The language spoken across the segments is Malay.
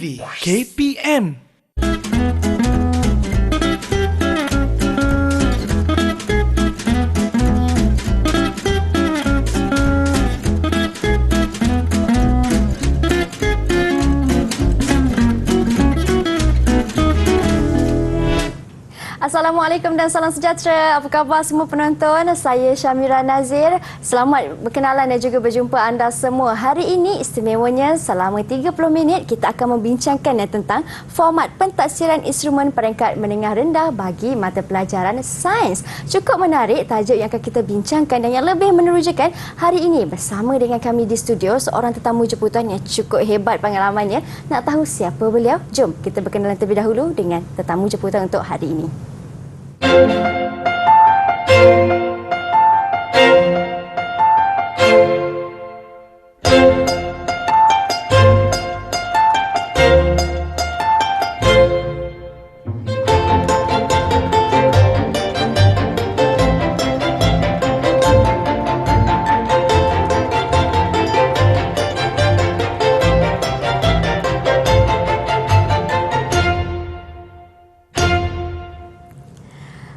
TV KPM. Assalamualaikum dan salam sejahtera. Apa khabar semua penonton? Saya Syamira Nazir. Selamat berkenalan dan juga berjumpa anda semua. Hari ini istimewanya selama 30 minit kita akan membincangkan tentang format pentaksiran instrumen peringkat menengah rendah bagi mata pelajaran sains. Cukup menarik tajuk yang akan kita bincangkan dan yang lebih menerujakan hari ini bersama dengan kami di studio seorang tetamu jemputan yang cukup hebat pengalamannya. Nak tahu siapa beliau? Jom kita berkenalan terlebih dahulu dengan tetamu jemputan untuk hari ini.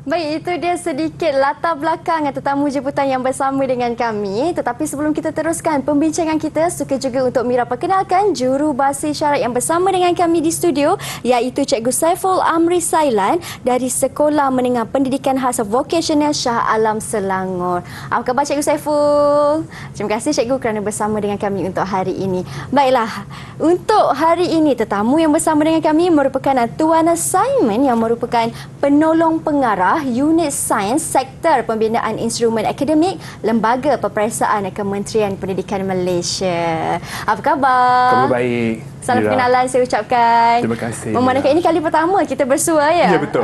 Baik, itu dia sedikit latar belakang tetamu jemputan yang bersama dengan kami. Tetapi sebelum kita teruskan pembincangan kita, suka juga untuk Mira perkenalkan juru bahasa isyarat yang bersama dengan kami di studio, iaitu Cikgu Saiful Amri Sailan dari Sekolah Menengah Pendidikan Khas Vocational Shah Alam Selangor. Apa khabar Cikgu Saiful? Terima kasih Cikgu kerana bersama dengan kami untuk hari ini. Baiklah, untuk hari ini tetamu yang bersama dengan kami merupakan Tuan Simon yang merupakan penolong pengarah Unit Sains Sektor Pembinaan Instrumen Akademik Lembaga Peperiksaan Kementerian Pendidikan Malaysia. Apa khabar? Khabar baik. Salam perkenalan saya ucapkan. Terima kasih. Memandangkan ini kali pertama kita bersua ya. Ya betul.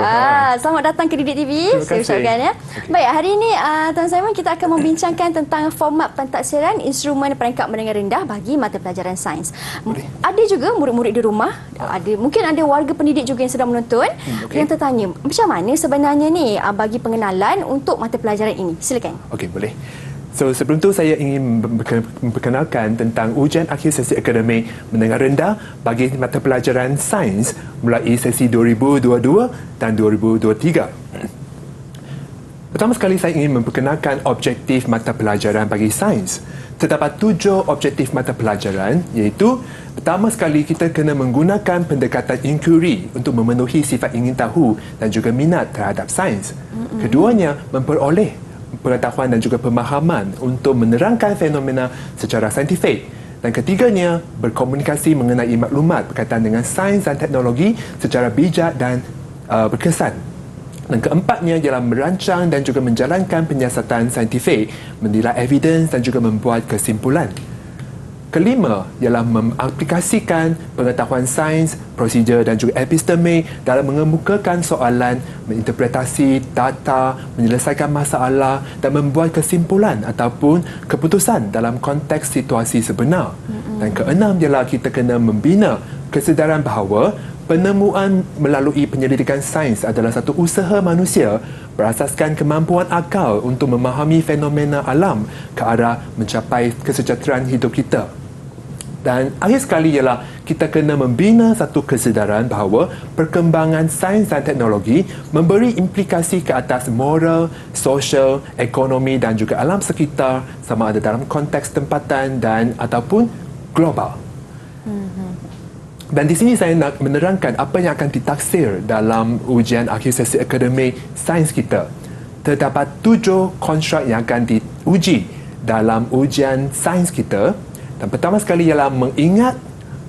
Selamat datang ke Didik TV. Terima saya kasih. ucapkan ya. Okay. Baik, hari ini Tuan Simon kita akan membincangkan tentang format pentaksiran instrumen peringkat menengah rendah bagi mata pelajaran sains. Boleh. Ada juga murid-murid di rumah, mungkin ada warga pendidik juga yang sedang menonton yang tertanya, macam mana sebenarnya ni bagi pengenalan untuk mata pelajaran ini? Silakan. Okey, boleh. So, sebelum tu saya ingin memperkenalkan tentang ujian akhir sesi akademik menengah rendah bagi mata pelajaran sains mulai sesi 2022 dan 2023. Pertama sekali saya ingin memperkenalkan objektif mata pelajaran bagi sains. Terdapat 7 objektif mata pelajaran, iaitu pertama sekali kita kena menggunakan pendekatan inquiry untuk memenuhi sifat ingin tahu dan juga minat terhadap sains. Keduanya, memperoleh pengetahuan dan juga pemahaman untuk menerangkan fenomena secara saintifik. Dan ketiganya, berkomunikasi mengenai maklumat berkaitan dengan sains dan teknologi secara bijak dan berkesan. Dan keempatnya ialah merancang dan juga menjalankan penyiasatan saintifik, menilai evidens dan juga membuat kesimpulan. Kelima ialah mengaplikasikan pengetahuan sains, prosedur dan juga epistemik dalam mengemukakan soalan, menginterpretasi data, menyelesaikan masalah dan membuat kesimpulan ataupun keputusan dalam konteks situasi sebenar. Dan keenam ialah kita kena membina kesedaran bahawa penemuan melalui penyelidikan sains adalah satu usaha manusia berasaskan kemampuan akal untuk memahami fenomena alam ke arah mencapai kesejahteraan hidup kita. Dan akhir sekali ialah kita kena membina satu kesedaran bahawa perkembangan sains dan teknologi memberi implikasi ke atas moral, sosial, ekonomi dan juga alam sekitar sama ada dalam konteks tempatan dan ataupun global. Dan di sini saya nak menerangkan apa yang akan ditaksir dalam ujian akhir sesi akademik sains kita. Terdapat 7 konstruk yang akan diuji dalam ujian sains kita. Dan pertama sekali ialah mengingat,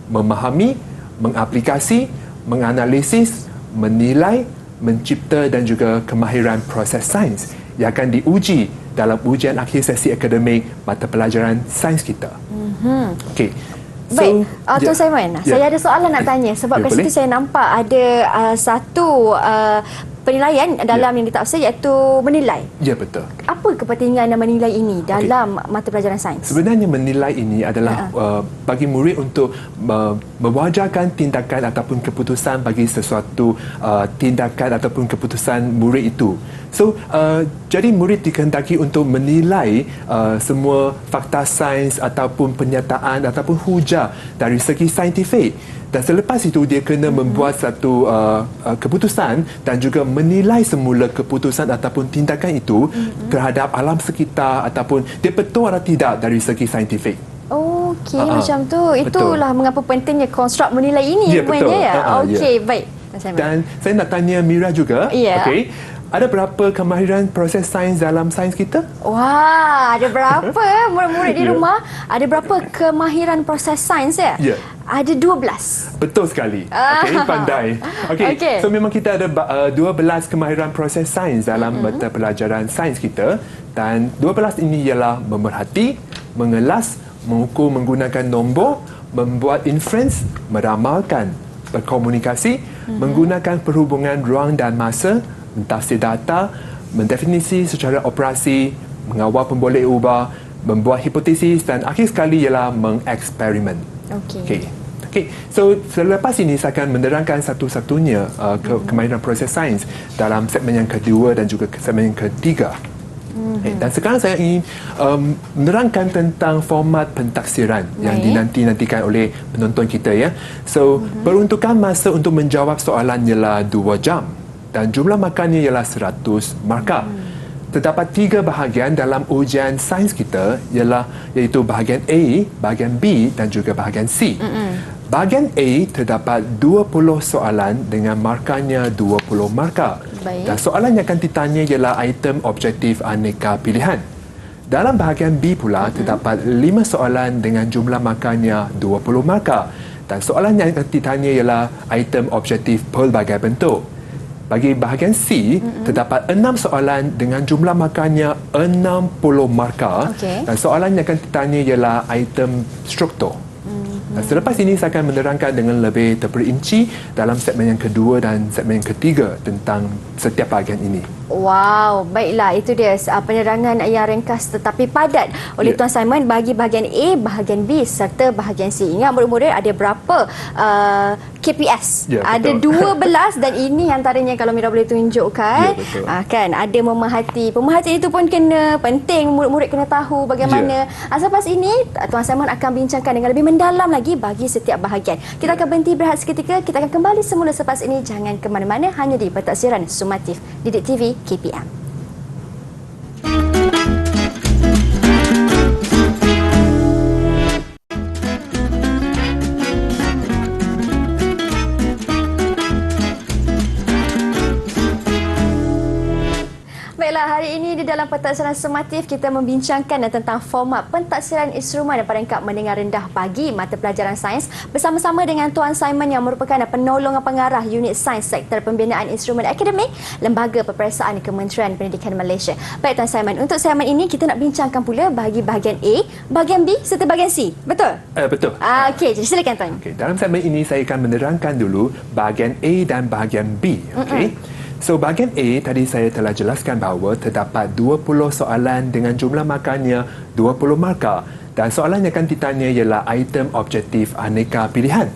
memahami, mengaplikasi, menganalisis, menilai, mencipta dan juga kemahiran proses sains yang akan diuji dalam ujian akhir sesi akademik mata pelajaran sains kita. Okey. Baik, Tuan Simon, saya ada soalan nak tanya sebab kat situ saya nampak ada satu penilaian dalam yang ditaksir iaitu menilai. Ya, betul. Apa kepentingan menilai ini dalam mata pelajaran sains? Sebenarnya menilai ini adalah bagi murid untuk mewajarkan tindakan ataupun keputusan bagi sesuatu tindakan ataupun keputusan murid itu. So, jadi murid dikehendaki untuk menilai semua fakta sains ataupun pernyataan ataupun hujah dari segi saintifik. Dan selepas itu dia kena membuat satu keputusan dan juga menilai semula keputusan ataupun tindakan itu terhadap alam sekitar ataupun dia betul atau tidak dari segi saintifik. Okey, macam tu. Itulah mengapa pentingnya konstruk menilai ini. Ya, betul. Okey, baik. Dan saya nak tanya Mira juga. Ya. Okey. Ada berapa kemahiran proses sains dalam sains kita? Wah, ada berapa murid-murid di rumah? Ada berapa kemahiran proses sains ya? Ya. Ada 12. Betul sekali. Okey, pandai. Okey. So memang kita ada 12 kemahiran proses sains dalam mata pelajaran sains kita, dan 12 ini ialah memerhati, mengelas, mengukur menggunakan nombor, membuat inference, meramalkan, berkomunikasi, menggunakan perhubungan ruang dan masa, mentafsir data, mendefinisi secara operasi, mengawal pemboleh ubah, membuat hipotesis dan akhir sekali ialah mengeksperimen. Okey. So selepas ini saya akan menerangkan satu-satunya kemahiran proses sains dalam segmen yang kedua dan juga segmen yang ketiga. Dan sekarang saya ingin menerangkan tentang format pentaksiran yang dinanti-nantikan oleh penonton kita ya. So peruntukan masa untuk menjawab soalan ialah 2 jam. Dan jumlah markahnya ialah 100 markah. Terdapat 3 bahagian dalam ujian sains kita iaitu bahagian A, bahagian B dan juga bahagian C. Bahagian A terdapat 20 soalan dengan markahnya 20 markah. Baik. Dan soalan yang akan ditanya ialah item objektif aneka pilihan. Dalam bahagian B pula terdapat 5 soalan dengan jumlah markahnya 20 markah. Dan soalan yang akan ditanya ialah item objektif pelbagai bentuk. Bagi bahagian C, terdapat 6 soalan dengan jumlah markahnya 60 markah. Dan soalan yang akan ditanya ialah item struktur. Dan selepas ini saya akan menerangkan dengan lebih terperinci dalam segmen yang kedua dan segmen yang ketiga tentang setiap bahagian ini. Wow, baiklah, itu dia penerangan yang ringkas tetapi padat oleh Tuan Simon bagi bahagian A, bahagian B serta bahagian C. Ingat murid-murid ada berapa KPS? Ada 12 dan ini antaranya kalau Mira boleh tunjukkan. Kan ada memerhati. Pemerhatian itu pun penting, murid-murid kena tahu bagaimana. Selepas ini Tuan Simon akan bincangkan dengan lebih mendalam lagi bagi setiap bahagian. Kita akan berhenti berehat seketika, kita akan kembali semula selepas ini. Jangan ke mana-mana, hanya di Pentaksiran Sumatif Didik TV KPM. Baiklah, hari ini di dalam Pentaksiran Sumatif kita membincangkan tentang format pentaksiran instrumen peringkat mendengar rendah bagi mata pelajaran sains bersama-sama dengan Tuan Simon yang merupakan penolong pengarah unit sains Sektor Pembinaan Instrumen Akademik Lembaga Peperiksaan Kementerian Pendidikan Malaysia. Baik Tuan Simon, untuk segmen ini kita nak bincangkan pula bagi bahagian A, bahagian B serta bahagian C. Betul? Betul. Okey, jadi silakan Tuan. Dalam segmen ini saya akan menerangkan dulu bahagian A dan bahagian B. So bahagian A tadi saya telah jelaskan bahawa terdapat 20 soalan dengan jumlah markahnya 20 markah dan soalan yang akan ditanya ialah item objektif aneka pilihan.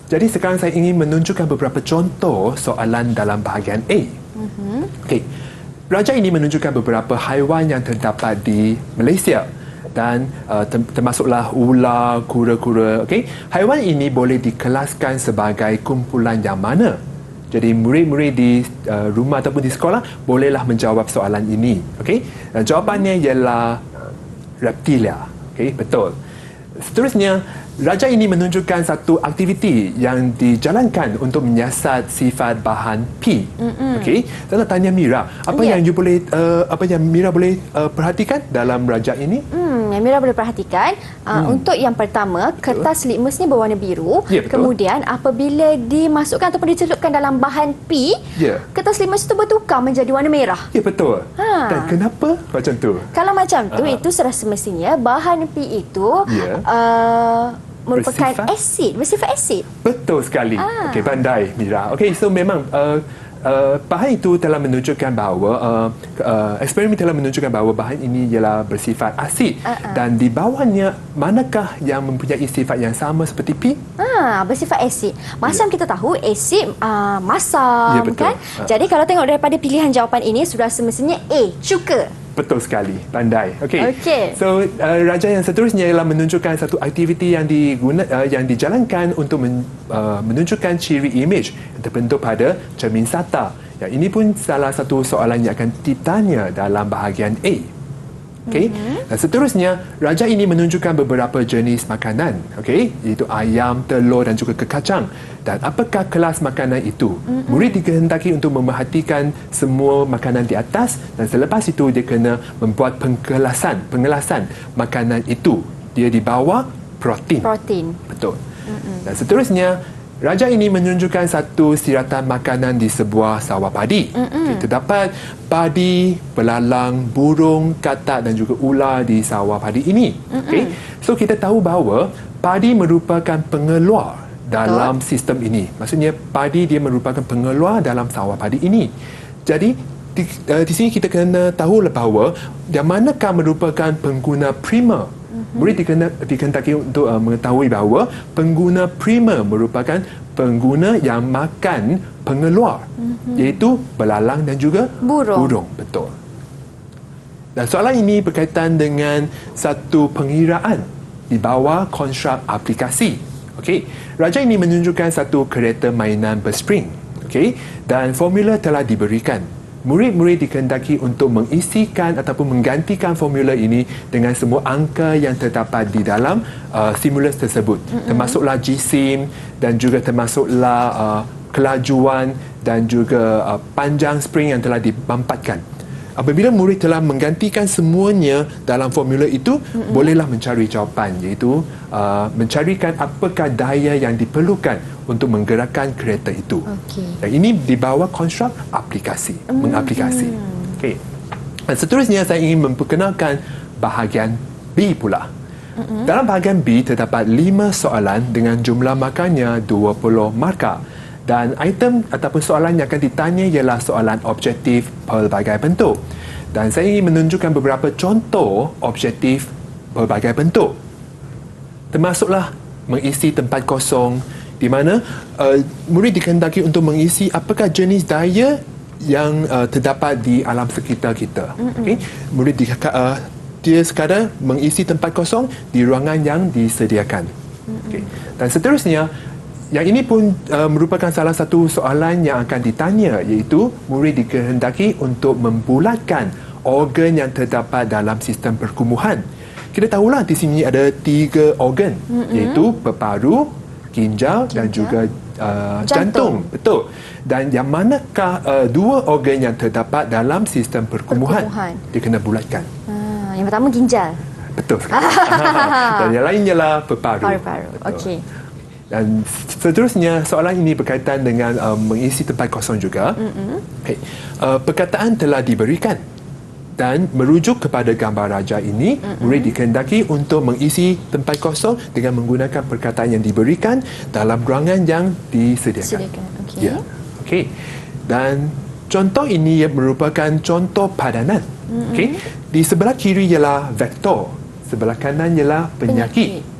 Jadi sekarang saya ingin menunjukkan beberapa contoh soalan dalam bahagian A. Okey. Pelajar ini menunjukkan beberapa haiwan yang terdapat di Malaysia dan termasuklah ular, kura-kura. Okey. Haiwan ini boleh dikelaskan sebagai kumpulan yang mana? Jadi murid-murid di rumah ataupun di sekolah bolehlah menjawab soalan ini. Okey? Jawapannya ialah reptilia. Okey, betul. Seterusnya, raja ini menunjukkan satu aktiviti yang dijalankan untuk menyiasat sifat bahan P. Okey? Saya nak tanya Mira, apa yang Mira boleh perhatikan dalam raja ini? Mira boleh perhatikan untuk yang pertama, kertas litmus ni berwarna biru. Kemudian apabila dimasukkan ataupun dicelupkan dalam bahan P, kertas litmus itu bertukar menjadi warna merah. Ya, betul. Dan kenapa macam tu? Kalau macam tu, itu sudah semestinya bahan P itu merupakan asid, bersifat asid. Betul sekali. Okey, pandai Mira. Okey, so memang bahan itu telah menunjukkan bahawa eksperimen telah menunjukkan bahawa bahan ini ialah bersifat asid dan di bawahnya manakah yang mempunyai sifat yang sama seperti P? Bersifat asid. Macam kita tahu asid masam, Ya, betul. kan? Jadi kalau tengok daripada pilihan jawapan ini sudah semestinya A, cuka. Betul sekali, pandai. Okey. Okey. So raja yang seterusnya ialah menunjukkan satu aktiviti yang yang dijalankan untuk menunjukkan ciri imej yang terbentuk pada cermin SATA. Yang ini pun salah satu soalan yang akan ditanya dalam bahagian A. Okey. Dan seterusnya, raja ini menunjukkan beberapa jenis makanan, okey, iaitu ayam, telur dan juga kekacang. Dan apakah kelas makanan itu? Murid dikehendaki untuk memerhatikan semua makanan di atas dan selepas itu dia kena membuat pengelasan makanan itu. Dia di bawah protein. Betul. Dan seterusnya, raja ini menunjukkan satu siratan makanan di sebuah sawah padi. Terdapat padi, belalang, burung, katak dan juga ular di sawah padi ini. Okay? So kita tahu bahawa padi merupakan pengeluar dalam sistem ini. Maksudnya padi dia merupakan pengeluar dalam sawah padi ini. Jadi di sini kita kena tahu bahawa yang manakah merupakan pengguna primer. Murid dikehendaki untuk mengetahui bahawa pengguna primer merupakan pengguna yang makan pengeluar, iaitu belalang dan juga burung. Betul. Dan soalan ini berkaitan dengan satu pengiraan di bawah konstruk aplikasi. Okey, raja ini menunjukkan satu kereta mainan berspring. Okey, dan formula telah diberikan. Murid-murid dikehendaki untuk mengisikan ataupun menggantikan formula ini dengan semua angka yang terdapat di dalam stimulus tersebut. Termasuklah GSIM dan juga termasuklah kelajuan dan juga panjang spring yang telah dimampatkan. Apabila murid telah menggantikan semuanya dalam formula itu, bolehlah mencari jawapan, iaitu mencarikan apakah daya yang diperlukan untuk menggerakkan kereta itu. Dan ini di bawah konstruk aplikasi, mengaplikasi. Okay. Dan seterusnya saya ingin memperkenalkan bahagian B pula. Dalam bahagian B terdapat 5 soalan dengan jumlah markanya 20 markah. Dan item ataupun soalan yang akan ditanya ialah soalan objektif pelbagai bentuk. Dan saya ingin menunjukkan beberapa contoh objektif pelbagai bentuk. Termasuklah mengisi tempat kosong di mana murid dikehendaki untuk mengisi apakah jenis daya yang terdapat di alam sekitar kita. Okay? Murid dia sekadar mengisi tempat kosong di ruangan yang disediakan. Okay. Dan seterusnya, yang ini pun merupakan salah satu soalan yang akan ditanya, iaitu murid dikehendaki untuk membulatkan organ yang terdapat dalam sistem perkumuhan. Kita tahulah di sini ada 3 organ, iaitu peparu, ginjal dan juga jantung. Betul. Dan yang manakah 2 organ yang terdapat dalam sistem perkumuhan? Dia kena bulatkan. Yang pertama ginjal. Betul sekali. Dan yang lain ialah peparu. Okey. Dan seterusnya, soalan ini berkaitan dengan mengisi tempat kosong juga. Okay. Perkataan telah diberikan dan merujuk kepada gambar raja ini, murid dikehendaki untuk mengisi tempat kosong dengan menggunakan perkataan yang diberikan dalam ruangan yang disediakan. Okey. Ya. Okey. Dan contoh ini merupakan contoh padanan. Okey. Di sebelah kiri ialah vektor, sebelah kanan ialah penyakit.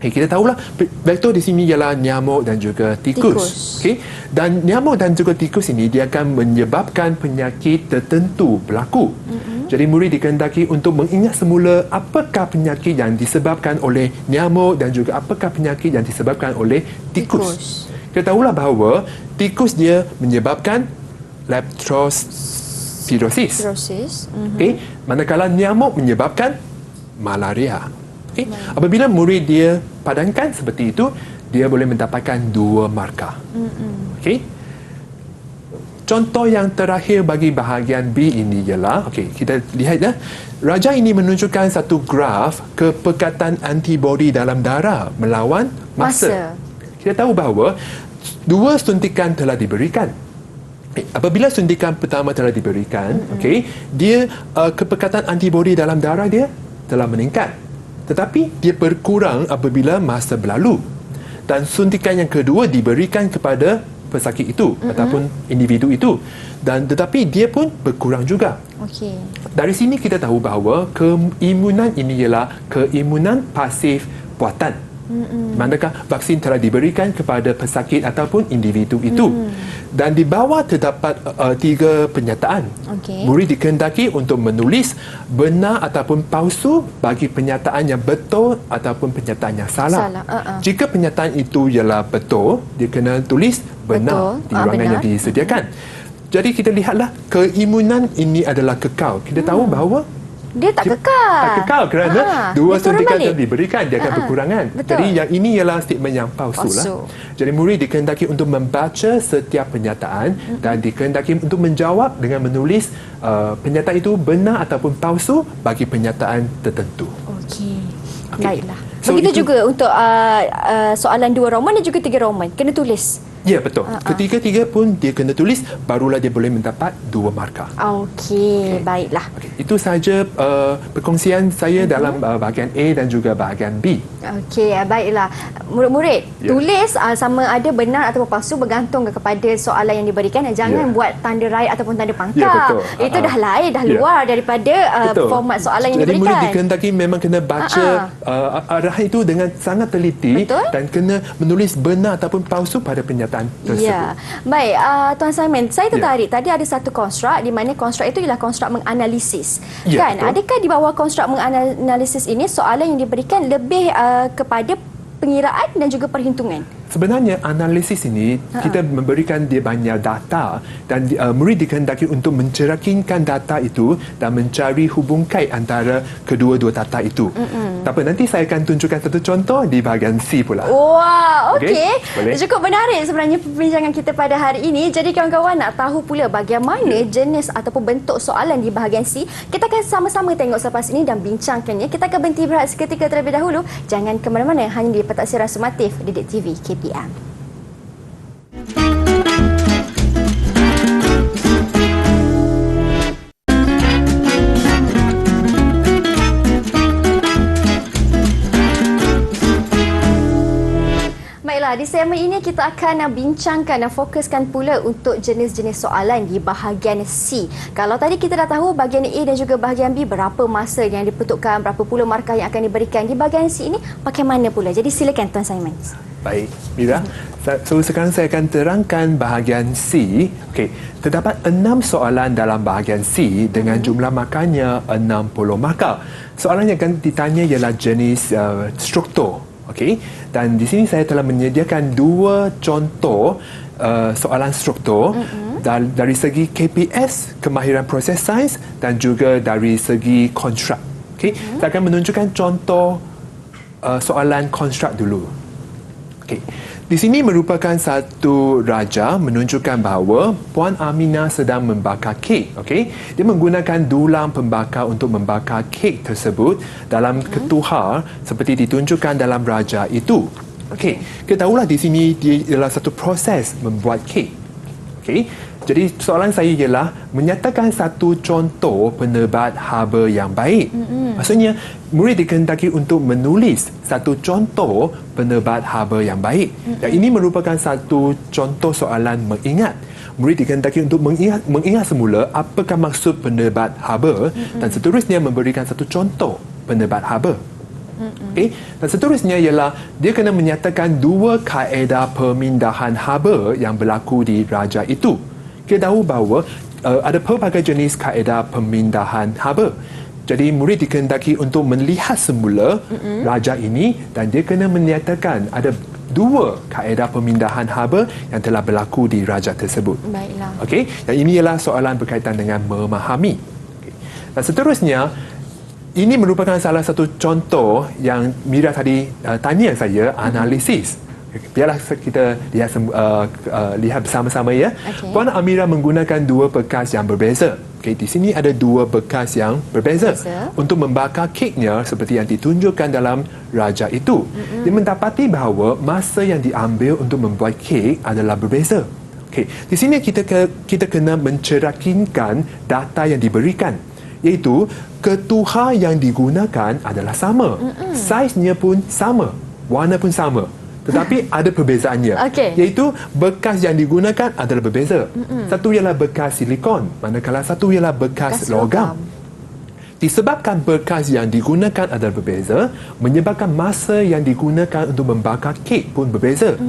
Kita tahulah vektor di sini ialah nyamuk dan juga tikus. Okay? Dan nyamuk dan juga tikus ini dia akan menyebabkan penyakit tertentu berlaku. Jadi murid dikehendaki untuk mengingat semula apakah penyakit yang disebabkan oleh nyamuk dan juga apakah penyakit yang disebabkan oleh tikus. Kita tahulah bahawa tikus dia menyebabkan leptospirosis. Okay? Manakala nyamuk menyebabkan malaria. Okay. Apabila murid dia padankan seperti itu, dia boleh mendapatkan 2 markah. Okay. Contoh yang terakhir bagi bahagian B ini ialah, kita lihat ya, raja ini menunjukkan satu graf kepekatan antibodi dalam darah melawan masa. Kita tahu bahawa 2 suntikan telah diberikan. Apabila suntikan pertama telah diberikan, dia kepekatan antibodi dalam darah dia telah meningkat. Tetapi dia berkurang apabila masa berlalu. Dan suntikan yang kedua diberikan kepada pesakit itu ataupun individu itu. Dan tetapi dia pun berkurang juga. Dari sini kita tahu bahawa keimunan ini ialah keimunan pasif buatan. Manakah vaksin telah diberikan kepada pesakit ataupun individu itu. Dan di bawah terdapat 3 pernyataan. Murid dikehendaki untuk menulis benar ataupun palsu bagi pernyataan yang betul ataupun pernyataan yang salah. Jika pernyataan itu ialah betul, dia kena tulis benar di ruangan yang disediakan. Jadi kita lihatlah keimunan ini adalah kekal. Kita tahu bahawa dia tak kekal. Tak kekal kerana dua suntikan telah diberikan, dia akan berkurangan. Betul. Jadi yang ini ialah statement yang palsu lah. Jadi murid dikehendaki untuk membaca setiap pernyataan dan dikehendaki untuk menjawab dengan menulis pernyataan itu benar ataupun palsu bagi pernyataan tertentu. Okey. Baiklah. Begitu juga untuk soalan 2 Roman dan juga 3 Roman. Kena tulis. Ya, betul. Ketiga-tiga pun dia kena tulis, barulah dia boleh mendapat 2 markah. Okey, baiklah. Itu sahaja perkongsian saya dalam bahagian A dan juga bahagian B. Okey, baiklah. Murid-murid, tulis sama ada benar ataupun palsu bergantung kepada soalan yang diberikan. Jangan buat tanda rakyat ataupun tanda pangkal. Itu dah lain, dah luar daripada format soalan yang diberikan. Jadi murid dikehendaki memang kena baca arahan itu dengan sangat teliti dan kena menulis benar ataupun palsu pada pernyataan tersebut. Ya. Baik, Tuan Simon, saya tertarik. Tadi ada satu konstruk di mana konstruk itu ialah konstruk menganalisis. Kan? Betul. Adakah di bawah konstruk menganalisis ini soalan yang diberikan lebih kepada pengiraan dan juga perhitungan? Sebenarnya analisis ini kita memberikan dia banyak data dan murid dikehendaki untuk mencerakinkan data itu dan mencari hubung kait antara kedua-dua data itu. Tak apa, nanti saya akan tunjukkan satu contoh di bahagian C pula. Wah, okey. Boleh? Cukup menarik sebenarnya perbincangan kita pada hari ini. Jadi kawan-kawan nak tahu pula bagaimana jenis ataupun bentuk soalan di bahagian C, kita akan sama-sama tengok selepas ini dan bincangkannya. Kita akan berhenti berehat seketika terlebih dahulu. Jangan ke mana-mana, hanya di Pentaksiran Sumatif Didik TV KPM. Baiklah, di segmen ini kita akan bincangkan dan fokuskan pula untuk jenis-jenis soalan di bahagian C. Kalau tadi kita dah tahu bahagian A dan juga bahagian B berapa masa yang diperuntukkan, berapa puluh markah yang akan diberikan, di bahagian C ini bagaimana pula? Jadi silakan Tuan Simon. Baik, Mira. So sekarang saya akan terangkan bahagian C. Okey, terdapat 6 soalan dalam bahagian C dengan jumlah markahnya 60 markah. Soalan yang akan ditanya ialah jenis struktur. Okey, dan di sini saya telah menyediakan 2 contoh soalan struktur dari segi KPS, kemahiran proses sains, dan juga dari segi konstruk. Okey, saya akan menunjukkan contoh soalan konstruk dulu. Okey, di sini merupakan satu raja menunjukkan bahawa Puan Aminah sedang membakar kek. Okey, dia menggunakan dulang pembakar untuk membakar kek tersebut dalam ketuhar seperti ditunjukkan dalam raja itu. Okey, kita tahulah di sini dia ialah satu proses membuat kek. Okey, jadi soalan saya ialah menyatakan satu contoh penebat haba yang baik. Maksudnya murid dikehendaki untuk menulis satu contoh penebat haba yang baik. Dan ini merupakan satu contoh soalan mengingat. Murid dikehendaki untuk mengingat semula apakah maksud penebat haba dan seterusnya memberikan satu contoh penebat haba. Okay? Dan seterusnya ialah dia kena menyatakan 2 kaedah pemindahan haba yang berlaku di raja itu. Kita tahu bahawa ada pelbagai jenis kaedah pemindahan haba. Jadi murid dikehendaki untuk melihat semula raja ini dan dia kena menyatakan ada 2 kaedah pemindahan haba yang telah berlaku di raja tersebut. Baiklah. Okey, dan ini ialah soalan berkaitan dengan memahami. Okay. Dan seterusnya, ini merupakan salah satu contoh yang Mira tadi tanya saya, analisis. Biarlah kita lihat bersama-sama ya. Puan Amira menggunakan 2 bekas yang berbeza. Okay, di sini ada 2 bekas yang berbeza untuk membakar keknya seperti yang ditunjukkan dalam raja itu. Dia mendapati bahawa masa yang diambil untuk membuat kek adalah berbeza. Okay, di sini kita kena mencerakinkan data yang diberikan, iaitu ketuhar yang digunakan adalah sama, saiznya pun sama, warna pun sama. Tetapi ada perbezaannya, iaitu bekas yang digunakan adalah berbeza. Satu ialah bekas silikon, manakala satu ialah bekas logam. Disebabkan bekas yang digunakan adalah berbeza, menyebabkan masa yang digunakan untuk membakar kek pun berbeza.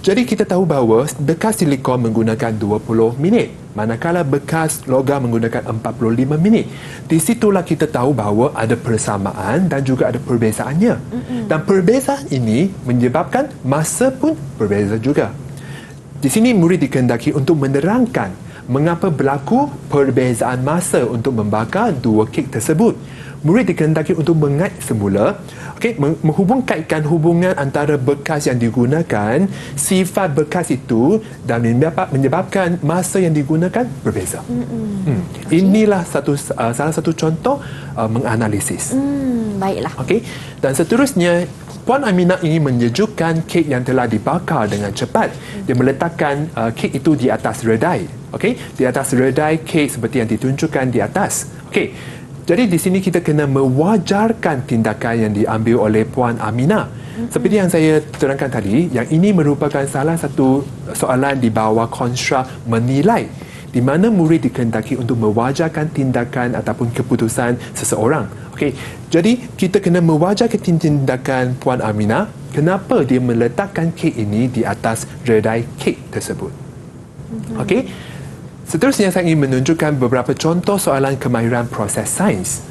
Jadi kita tahu bahawa bekas silikon menggunakan 20 minit, manakala bekas logam menggunakan 45 minit. Di situlah kita tahu bahawa ada persamaan dan juga ada perbezaannya. Dan perbezaan ini menyebabkan masa pun berbeza juga. Di sini murid dikehendaki untuk menerangkan mengapa berlaku perbezaan masa untuk membakar dua kek tersebut. Murid dikehendaki untuk mengait semula, menghubungkaitkan hubungan antara bekas yang digunakan, sifat bekas itu dan menyebabkan masa yang digunakan berbeza. Inilah salah satu contoh menganalisis. Baiklah. Dan seterusnya, Puan Aminah ingin menyejukkan kek yang telah dibakar dengan cepat. Dia meletakkan kek itu di atas redai. Di atas redai kek seperti yang ditunjukkan di atas. Jadi di sini kita kena mewajarkan tindakan yang diambil oleh Puan Aminah. Seperti yang saya terangkan tadi, yang ini merupakan salah satu soalan di bawah konstruk menilai, di mana murid dikehendaki untuk mewajarkan tindakan ataupun keputusan seseorang. Jadi kita kena mewajarkan tindakan Puan Aminah, kenapa dia meletakkan kek ini di atas redai kek tersebut. Seterusnya saya ingin menunjukkan beberapa contoh soalan kemahiran proses sains.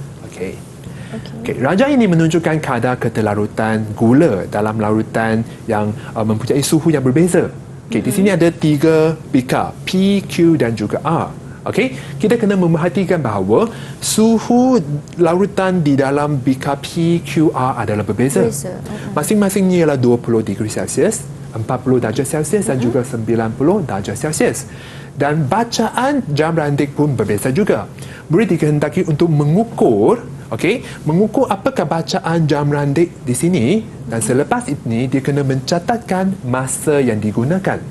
Raja ini menunjukkan kadar ketelarutan gula dalam larutan yang mempunyai suhu yang berbeza. Di sini ada 3 bikar, P, Q dan juga R. Kita kena memerhatikan bahawa suhu larutan di dalam bikar P, Q, R adalah berbeza. Masing-masingnya ialah 20 degree Celsius, 40 darjah Celsius dan juga 90 darjah Celsius. Dan bacaan jam randik pun berbeza juga. Murid dikehendaki untuk mengukur apakah bacaan jam randik di sini, dan selepas ini dia kena mencatatkan masa yang digunakan.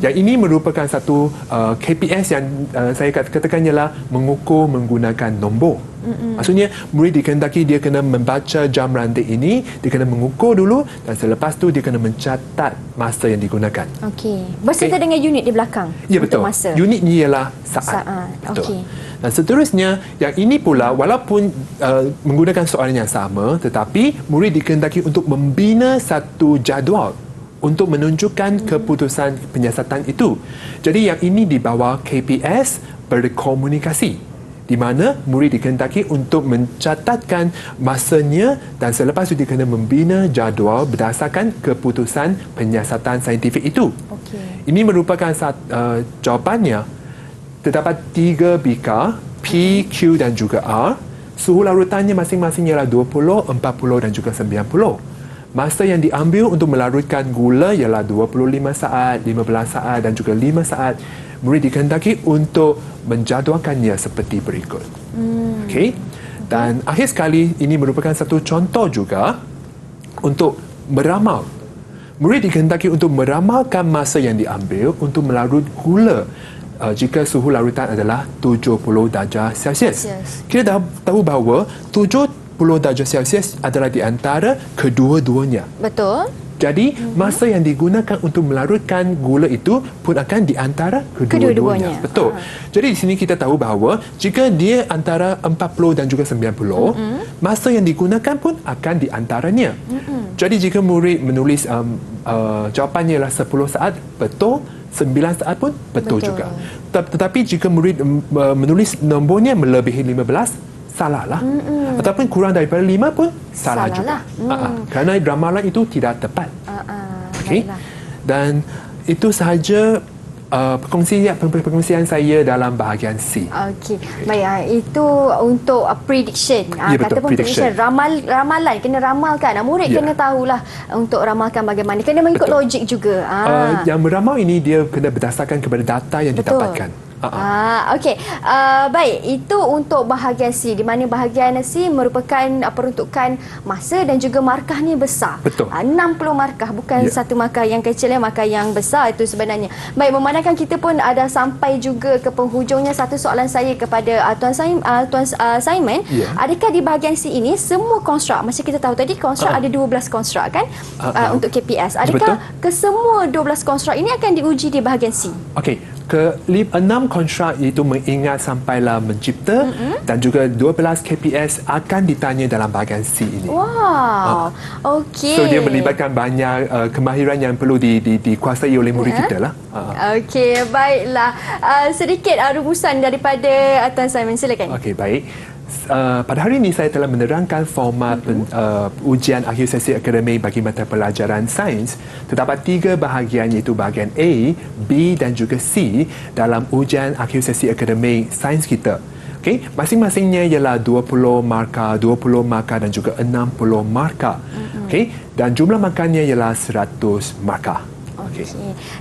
Yang ini merupakan satu KPS yang saya katakan ialah mengukur menggunakan nombor. Maksudnya murid dikehendaki dia kena membaca jam randik ini, dia kena mengukur dulu dan selepas tu dia kena mencatat masa yang digunakan. Berserta dengan unit di belakang. Ya, betul. Masa. Unit ni ialah saat. Betul. Dan seterusnya, yang ini pula walaupun menggunakan soalan yang sama, tetapi murid dikehendaki untuk membina satu jadual untuk menunjukkan keputusan penyiasatan itu. Jadi yang ini di bawah KPS berkomunikasi, di mana murid dikehendaki untuk mencatatkan masanya dan selepas itu dia kena membina jadual berdasarkan keputusan penyiasatan saintifik itu. Ini merupakan jawapannya. Terdapat 3 bikar, P, Q dan juga R. Suhu larutannya masing-masing ialah 20, 40 dan juga 90. Masa yang diambil untuk melarutkan gula ialah 25 saat, 15 saat dan juga 5 saat. Murid dikehendaki untuk menjadualkannya seperti berikut. Dan akhir sekali, ini merupakan satu contoh juga untuk meramal. Murid dikehendaki untuk meramalkan masa yang diambil untuk melarut gula jika suhu larutan adalah 70 darjah Celsius. Kita tahu bahawa 70 darjah Celsius adalah di antara kedua-duanya. Betul. Jadi masa yang digunakan untuk melarutkan gula itu pun akan di antara kedua-duanya. Betul. Jadi di sini kita tahu bahawa jika dia antara 40 dan juga 90, masa yang digunakan pun akan di antaranya. Jadi jika murid menulis jawapannya ialah 10 saat, betul. 9 saat pun betul juga. Tetapi jika murid menulis nombornya melebihi 15, salahlah. Ataupun kurang daripada 5 pun salah juga. Kerana ramalan itu tidak tepat. Dan itu sahaja perkongsian saya dalam bahagian C. Baik, itu untuk prediction. Kata prediction. Ramalan, kena ramalkan. Murid kena tahulah untuk ramalkan bagaimana. Kena mengikut logik juga. Yang meramal ini dia kena berdasarkan kepada data yang didapatkan. Baik, itu untuk bahagian C, di mana bahagian C merupakan peruntukan masa dan juga markah ni besar. Betul. 60 markah, bukan satu markah yang kecil, markah yang besar itu sebenarnya. Baik, memandangkan kita pun ada sampai juga ke penghujungnya, satu soalan saya kepada Tuan Simon, adakah di bahagian C ini semua konstruk, macam kita tahu tadi konstruk ada 12 konstruk kan untuk KPS, adakah kesemua 12 konstruk ini akan diuji di bahagian C? 6 kontrak iaitu mengingat sampailah mencipta dan juga 12 KPS akan ditanya dalam bahagian C ini. Wow. Okey. So dia melibatkan banyak kemahiran yang perlu dikuasai oleh murid kita lah. Okey, baiklah. Sedikit rumusan daripada Tuan Simon, silakan. Okey, baik. Pada hari ini saya telah menerangkan format ujian akhir sesi akademik bagi mata pelajaran sains. Terdapat 3 bahagian iaitu bahagian A, B dan juga C dalam ujian akhir sesi akademik sains kita. Okey, masing-masingnya ialah 20 markah, 20 markah dan juga 60 markah. Okey, dan jumlah markahnya ialah 100 markah. Okey.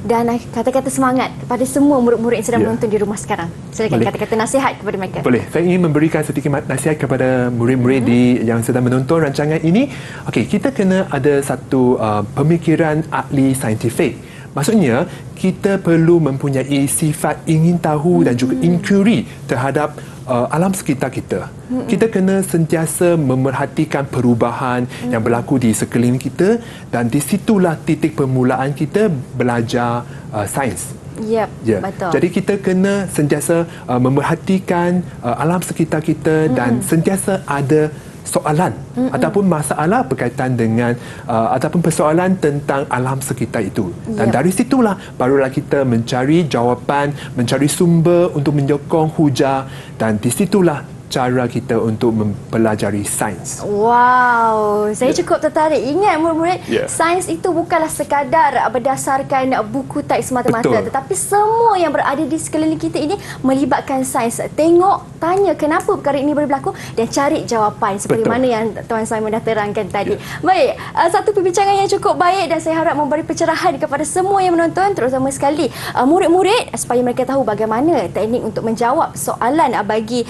Dan kata-kata semangat kepada semua murid-murid yang sedang menonton di rumah sekarang. Silakan kata-kata nasihat kepada mereka. Boleh. Saya ingin memberikan sedikit nasihat kepada murid-murid yang sedang menonton rancangan ini. Okey, kita kena ada satu pemikiran ahli saintifik. Maksudnya, kita perlu mempunyai sifat ingin tahu dan juga inquiry terhadap alam sekitar kita. Kita kena sentiasa memerhatikan perubahan yang berlaku di sekeliling kita dan di situlah titik permulaan kita belajar sains. Yep, betul. Jadi kita kena sentiasa memerhatikan alam sekitar kita dan sentiasa ada soalan ataupun masalah berkaitan dengan ataupun persoalan tentang alam sekitar itu. Dan dari situlah barulah kita mencari jawapan, mencari sumber untuk menyokong hujah dan di situlah cara kita untuk mempelajari sains. Wow, saya cukup tertarik. Ingat murid-murid, sains itu bukanlah sekadar berdasarkan buku teks semata-mata, tetapi semua yang berada di sekeliling kita ini melibatkan sains. Tengok, tanya kenapa perkara ini boleh berlaku dan cari jawapan seperti mana yang Tuan Simon dah terangkan tadi. Baik, satu perbincangan yang cukup baik dan saya harap memberi pencerahan kepada semua yang menonton, terutama sekali murid-murid supaya mereka tahu bagaimana teknik untuk menjawab soalan bagi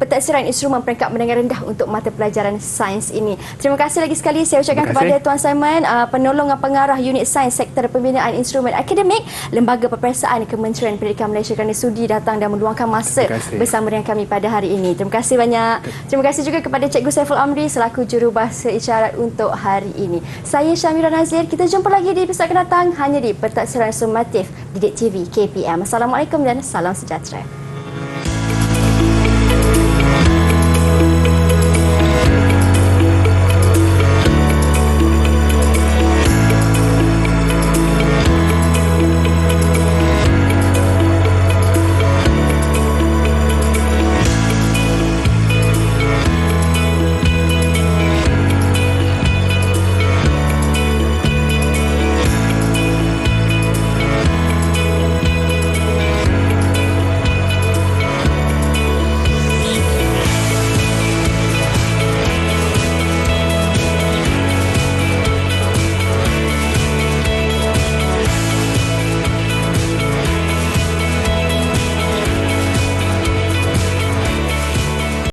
pentadsiran instrumen peringkat menengah rendah untuk mata pelajaran sains ini. Terima kasih lagi sekali saya ucapkan kepada Tuan Simon, penolong pengarah unit sains Sektor Pembinaan Instrumen Akademik, Lembaga Peperiksaan Kementerian Pendidikan Malaysia, kerana sudi datang dan meluangkan masa bersama dengan kami pada hari ini. Terima kasih banyak. Terima kasih juga kepada Cikgu Saiful Amri selaku jurubahasa isyarat untuk hari ini. Saya Syamira Nazir. Kita jumpa lagi di episod akan datang hanya di Pentadsiran Sumatif Didik TV KPM. Assalamualaikum dan salam sejahtera.